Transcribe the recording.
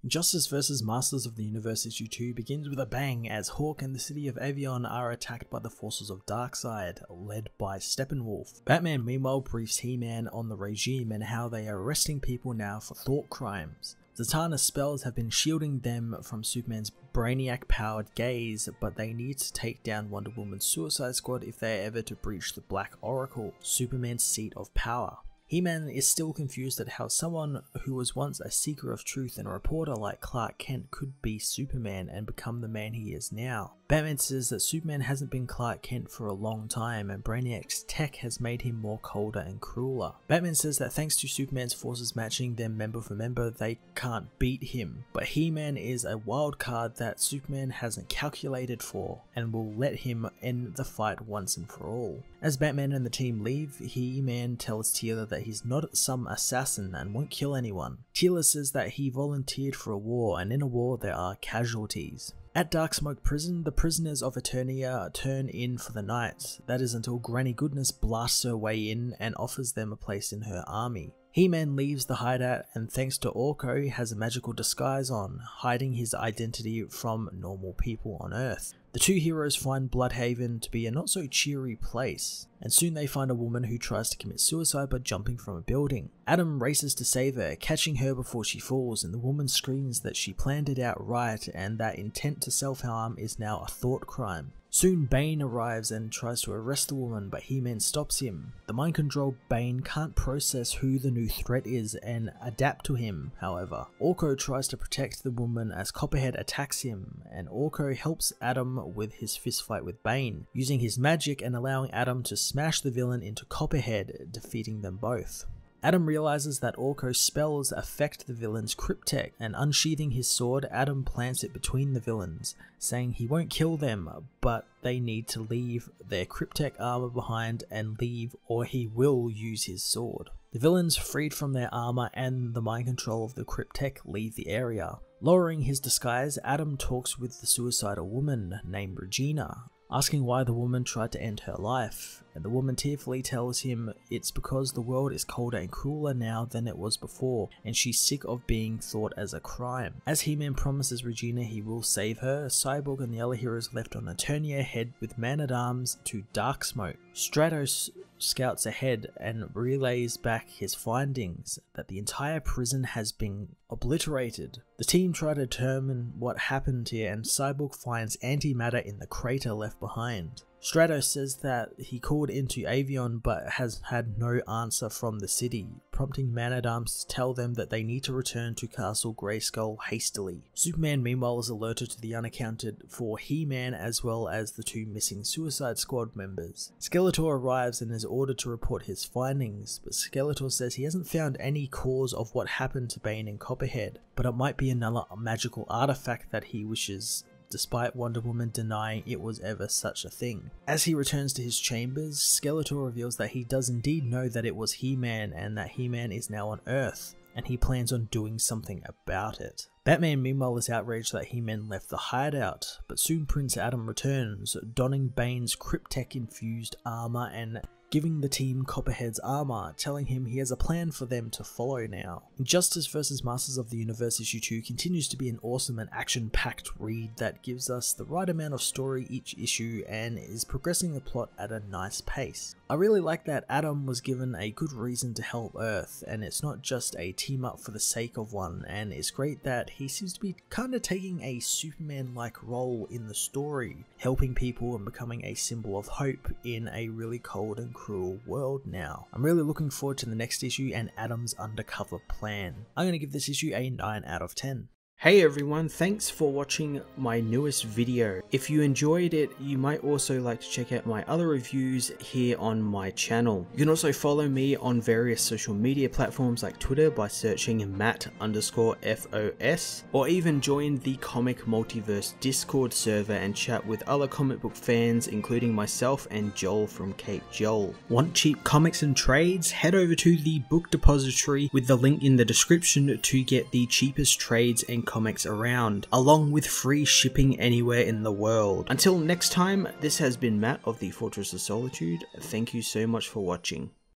Justice vs. Masters of the Universe issue 2 begins with a bang as Hawk and the city of Avion are attacked by the forces of Darkseid, led by Steppenwolf. Batman meanwhile briefs He-Man on the regime and how they are arresting people now for thought crimes. Zatanna's spells have been shielding them from Superman's Brainiac-Powered gaze, but they need to take down Wonder Woman's Suicide Squad if they are ever to breach the Black Oracle, Superman's seat of power. He-Man is still confused at how someone who was once a seeker of truth and a reporter like Clark Kent could be Superman and become the man he is now. Batman says that Superman hasn't been Clark Kent for a long time and Brainiac's tech has made him more colder and crueler. Batman says that thanks to Superman's forces matching them member for member, they can't beat him, but He-Man is a wild card that Superman hasn't calculated for and will let him end the fight once and for all. As Batman and the team leave, He-Man tells Teela that he's not some assassin and won't kill anyone. Teela says that he volunteered for a war, and in a war there are casualties. At Darksmoke Prison, the prisoners of Eternia turn in for the night. That is until Granny Goodness blasts her way in and offers them a place in her army. He-Man leaves the hideout and thanks to Orko has a magical disguise on, hiding his identity from normal people on Earth. The two heroes find Bloodhaven to be a not so cheery place, and soon they find a woman who tries to commit suicide by jumping from a building. Adam races to save her, catching her before she falls, and the woman screams that she planned it out right and that intent to self-harm is now a thought crime. Soon Bane arrives and tries to arrest the woman, but He-Man stops him. The mind-controlled Bane can't process who the new threat is and adapt to him, however. Orko tries to protect the woman as Copperhead attacks him, and Orko helps Adam with his fistfight with Bane, using his magic and allowing Adam to smash the villain into Copperhead, defeating them both. Adam realizes that Orko's spells affect the villain's cryptek, and unsheathing his sword, Adam plants it between the villains, saying he won't kill them, but they need to leave their cryptek armor behind and leave or he will use his sword. The villains, freed from their armor and the mind control of the cryptek, leave the area. Lowering his disguise, Adam talks with the suicidal woman named Regina, asking why the woman tried to end her life, and the woman tearfully tells him it's because the world is colder and crueler now than it was before, and she's sick of being thought as a crime. As He-Man promises Regina he will save her, Cyborg and the other heroes left on Eternia head with Man-at-Arms to Darksmoke. Stratos scouts ahead and relays back his findings that the entire prison has been obliterated. The team try to determine what happened here, and Cyborg finds antimatter in the crater left behind. Stratos says that he called into Avion but has had no answer from the city, prompting Man-at-Arms to tell them that they need to return to Castle Grayskull hastily. Superman meanwhile is alerted to the unaccounted for He-Man as well as the two missing Suicide Squad members. Skeletor arrives and is ordered to report his findings, but Skeletor says he hasn't found any cause of what happened to Bane and Copperhead, but it might be another magical artifact that he wishes, despite Wonder Woman denying it was ever such a thing. As he returns to his chambers, Skeletor reveals that he does indeed know that it was He-Man and that He-Man is now on Earth, and he plans on doing something about it. Batman meanwhile is outraged that He-Man left the hideout, but soon Prince Adam returns, donning Bane's cryptek infused armor and giving the team Copperhead's armor, telling him he has a plan for them to follow now. Justice vs. Masters of the Universe issue 2 continues to be an awesome and action-packed read that gives us the right amount of story each issue and is progressing the plot at a nice pace. I really like that Adam was given a good reason to help Earth, and it's not just a team up for the sake of one, and it's great that he seems to be kinda taking a Superman-like role in the story, helping people and becoming a symbol of hope in a really cold and cruel world now. I'm really looking forward to the next issue and Adam's undercover plan. I'm going to give this issue a 9 out of 10. Hey everyone, thanks for watching my newest video. If you enjoyed it, you might also like to check out my other reviews here on my channel. You can also follow me on various social media platforms like Twitter by searching Matt_FOS, or even join the Comic Multiverse Discord server and chat with other comic book fans, including myself and Joel from Cape Joel. Want cheap comics and trades? Head over to the book depository with the link in the description to get the cheapest trades and comics around, along with free shipping anywhere in the world. Until next time, this has been Matt of the Fortress of Solitude. Thank you so much for watching.